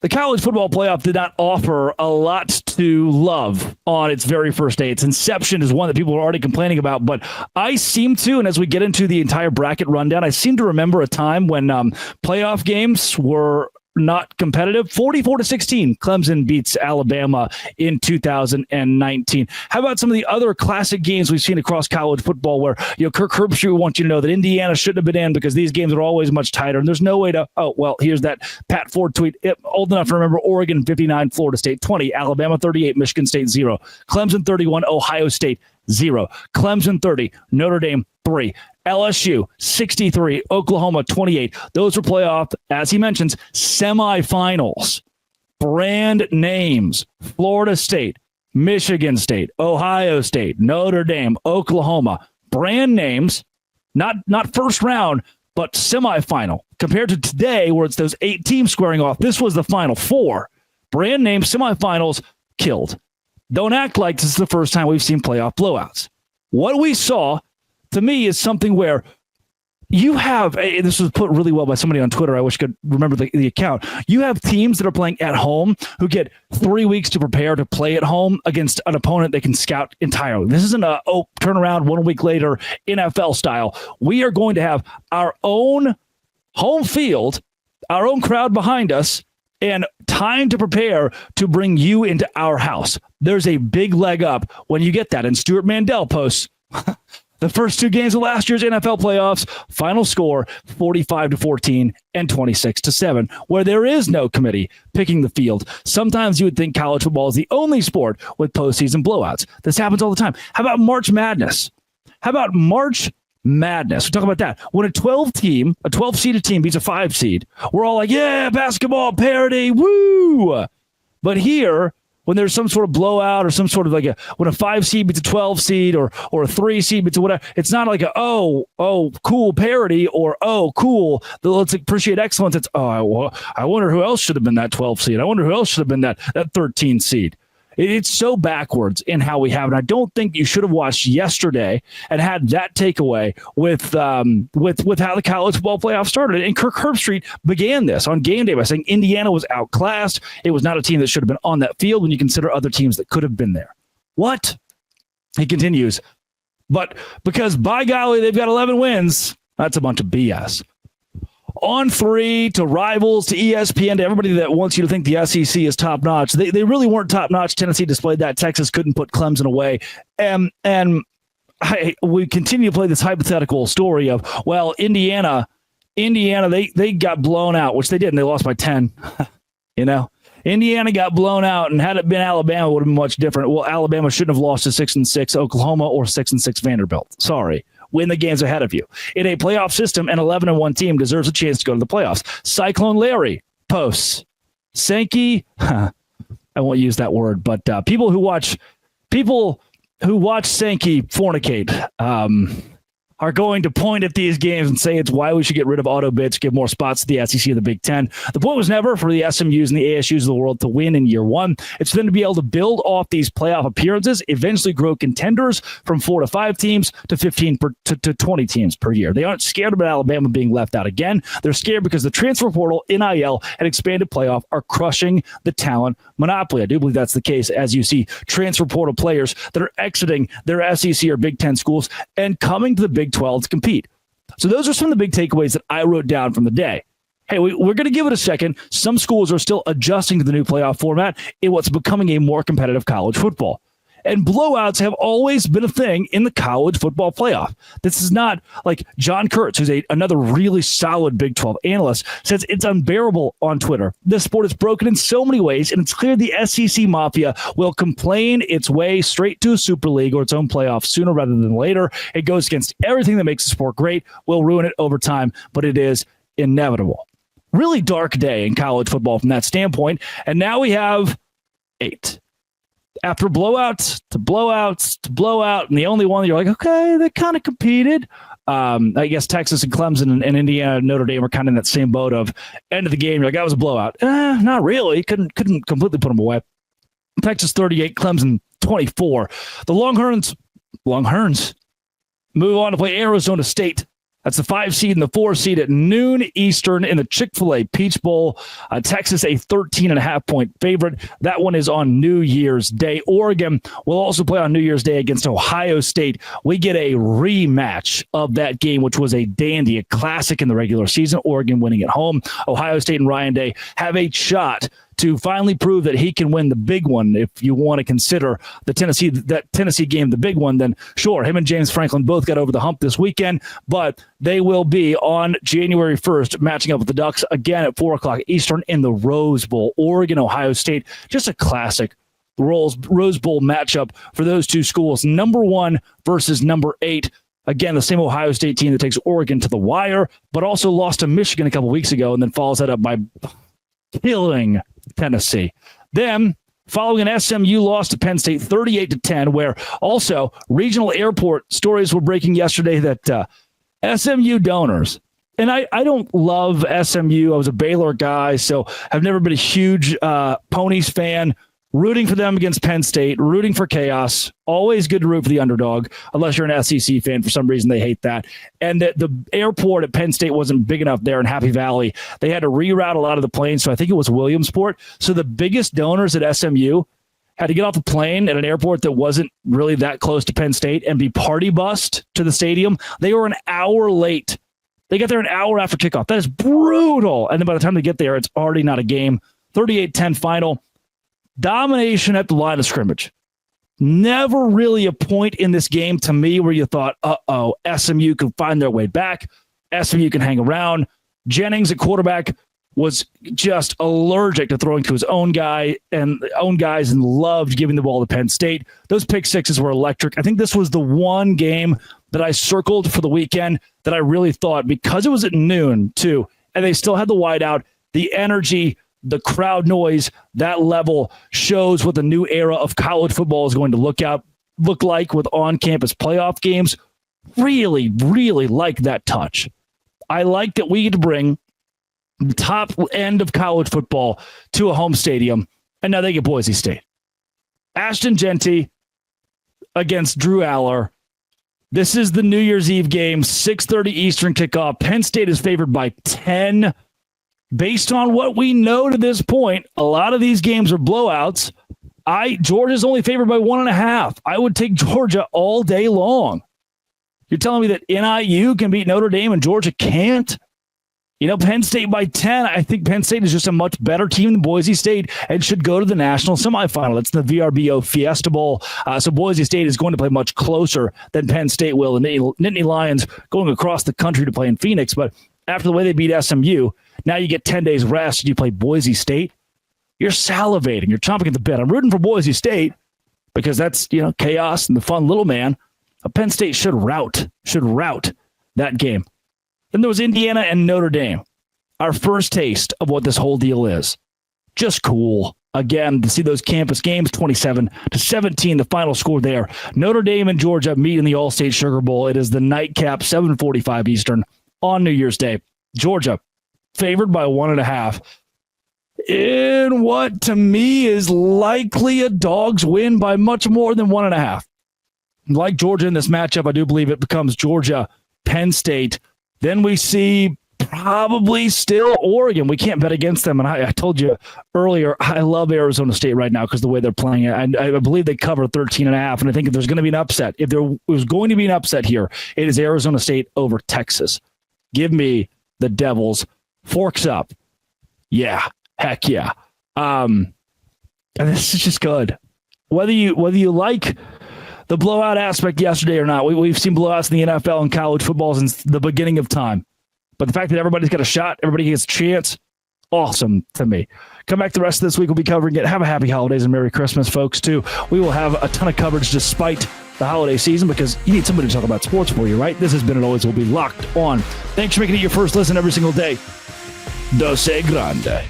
The college football playoff did not offer a lot to love on its very first day. Its inception is one that people are already complaining about, but I seem to, and as we get into the entire bracket rundown, I seem to remember a time when playoff games were not competitive. 44-16, Clemson beats Alabama in 2019. How about some of the other classic games we've seen across college football where, Kirk Herbstreit wants you to know that Indiana shouldn't have been in because these games are always much tighter, and there's no way to, here's that Pat Ford tweet. Old enough to remember Oregon 59, Florida State 20, Alabama 38, Michigan State 0, Clemson 31, Ohio State 0, Clemson 30, Notre Dame 3, LSU 63, Oklahoma 28. Those were playoff, as he mentions, semifinals. Brand names: Florida State, Michigan State, Ohio State, Notre Dame, Oklahoma. Brand names, not first round, but semifinal. Compared to today, where it's those 8 teams squaring off, this was the Final Four. Brand name semifinals killed. Don't act like this is the first time we've seen playoff blowouts. What we saw, to me, is something where you have, this was put really well by somebody on Twitter, I wish I could remember the account. You have teams that are playing at home who get 3 weeks to prepare to play at home against an opponent they can scout entirely. This isn't turn around 1 week later, NFL style. We are going to have our own home field, our own crowd behind us, and time to prepare to bring you into our house. There's a big leg up when you get that. And Stuart Mandel posts the first 2 games of last year's NFL playoffs, final score 45-14 and 26-7, where there is no committee picking the field. Sometimes you would think college football is the only sport with postseason blowouts. This happens all the time. How about March Madness? We talk about that. When a 12-seeded team beats a 5-seed, we're all like, yeah, basketball parity, woo! But here, when there's some sort of blowout or some sort of when a 5-seed beats a 12-seed or a 3-seed beats a whatever, it's not like cool parity or cool, let's appreciate excellence. It's, I wonder who else should have been that 12-seed. I wonder who else should have been that 13-seed. It's so backwards in how we have it. I don't think you should have watched yesterday and had that takeaway with how the college football playoff started. And Kirk Herbstreit began this on game day by saying Indiana was outclassed. It was not a team that should have been on that field when you consider other teams that could have been there. What? He continues, but because by golly, they've got 11 wins, that's a bunch of BS. On 3 to rivals, to ESPN, to everybody that wants you to think the SEC is top-notch. They really weren't top-notch. Tennessee displayed that. Texas couldn't put Clemson away. And we continue to play this hypothetical story of, well, Indiana, they got blown out, which they did, and they lost by 10. Indiana got blown out, and had it been Alabama, it would have been much different. Well, Alabama shouldn't have lost to 6-6 Oklahoma or 6-6 Vanderbilt. Sorry. Win the games ahead of you. In a playoff system, an 11-1 team deserves a chance to go to the playoffs. Cyclone Larry posts, Sankey, I won't use that word, but people who watch Sankey fornicate are going to point at these games and say it's why we should get rid of auto bids, give more spots to the SEC and the Big Ten. The point was never for the SMUs and the ASUs of the world to win in year one. It's for them to be able to build off these playoff appearances, eventually grow contenders from 4 to 5 teams to 15 to 20 teams per year. They aren't scared about Alabama being left out again. They're scared because the transfer portal, NIL, and expanded playoff are crushing the talent monopoly. I do believe that's the case as you see transfer portal players that are exiting their SEC or Big Ten schools and coming to the Big 12 to compete. So those are some of the big takeaways that I wrote down from the day. Hey, we're going to give it a second. Some schools are still adjusting to the new playoff format in what's becoming a more competitive college football. And blowouts have always been a thing in the college football playoff. This is not like John Kurtz, who's another really solid Big 12 analyst, says it's unbearable on Twitter. This sport is broken in so many ways, and it's clear the SEC Mafia will complain its way straight to a Super League or its own playoff sooner rather than later. It goes against everything that makes the sport great, will ruin it over time, but it is inevitable. Really dark day in college football from that standpoint, and now we have 8. After blowouts to blowouts to blowout, and the only one that you're like, okay, they kind of competed. I guess Texas and Clemson and Indiana and Notre Dame are kind of in that same boat of end of the game. You're like, that was a blowout. Not really. Couldn't completely put them away. Texas 38, Clemson 24. The Longhorns move on to play Arizona State That's the 5 seed and the 4 seed at noon Eastern in the Chick-fil-A Peach Bowl. Texas, a 13.5-point favorite. That one is on New Year's Day. Oregon will also play on New Year's Day against Ohio State. We get a rematch of that game, which was a dandy, a classic in the regular season. Oregon winning at home. Ohio State and Ryan Day have a shot to finally prove that he can win the big one. If you want to consider that Tennessee game the big one, then sure, him and James Franklin both got over the hump this weekend, but they will be on January 1st matching up with the Ducks again at 4 o'clock Eastern in the Rose Bowl. Oregon, Ohio State, just a classic Rose Bowl matchup for those two schools. Number 1 versus number 8. Again, the same Ohio State team that takes Oregon to the wire, but also lost to Michigan a couple weeks ago and then follows that up by killing Tennessee. Then, following an SMU loss to Penn State 38-10, where also regional airport stories were breaking yesterday that SMU donors, and I don't love SMU. I was a Baylor guy, so I've never been a huge Ponies fan. Rooting for them against Penn State, rooting for chaos. Always good to root for the underdog, unless you're an SEC fan. For some reason, they hate that. And the airport at Penn State wasn't big enough there in Happy Valley. They had to reroute a lot of the planes, so I think it was Williamsport. So the biggest donors at SMU had to get off the plane at an airport that wasn't really that close to Penn State and be party bussed to the stadium. They were an hour late. They got there an hour after kickoff. That is brutal. And then by the time they get there, it's already not a game. 38-10 final. Domination at the line of scrimmage. Never really a point in this game to me where you thought, SMU can find their way back. SMU can hang around. Jennings at quarterback was just allergic to throwing to his own guys and loved giving the ball to Penn State. Those pick sixes were electric. I think this was the one game that I circled for the weekend that I really thought, because it was at noon too, and they still had the whiteout, the energy, the crowd noise, that level shows what the new era of college football is going to look like with on-campus playoff games. Really, really like that touch. I like that we get to bring the top end of college football to a home stadium, and now they get Boise State. Ashton Genty against Drew Aller. This is the New Year's Eve game, 6:30 Eastern kickoff. Penn State is favored by 10. Based on what we know to this point, a lot of these games are blowouts. Georgia's only favored by 1.5. I would take Georgia all day long. You're telling me that NIU can beat Notre Dame and Georgia can't? Penn State by 10. I think Penn State is just a much better team than Boise State and should go to the national semifinal. That's the VRBO Fiesta Bowl. So Boise State is going to play much closer than Penn State will. And Nittany Lions going across the country to play in Phoenix. But after the way they beat SMU, now you get 10 days rest and you play Boise State. You're salivating. You're chomping at the bit. I'm rooting for Boise State because that's, chaos and the fun little man. Penn State should rout that game. Then there was Indiana and Notre Dame. Our first taste of what this whole deal is. Just cool. Again, to see those campus games, 27-17, the final score there. Notre Dame and Georgia meet in the All-State Sugar Bowl. It is the nightcap, 7:45 Eastern on New Year's Day. Georgia favored by 1.5 in what to me is likely a dog's win by much more than 1.5. Like Georgia in this matchup, I do believe it becomes Georgia, Penn State. Then we see probably still Oregon. We can't bet against them. And I told you earlier, I love Arizona State right now because the way they're playing it. I believe they cover 13.5. And I think if there's going to be an upset, if there was going to be an upset here, it is Arizona State over Texas. Give me the Devils. Forks up. Yeah. Heck yeah. And this is just good. Whether you like the blowout aspect yesterday or not, we've seen blowouts in the NFL and college football since the beginning of time. But the fact that everybody's got a shot, everybody gets a chance, awesome to me. Come back the rest of this week. We'll be covering it. Have a happy holidays and Merry Christmas, folks, too. We will have a ton of coverage despite the holiday season because you need somebody to talk about sports for you, right? This has been and always will be Locked On. Thanks for making it your first listen every single day. Dose Grande.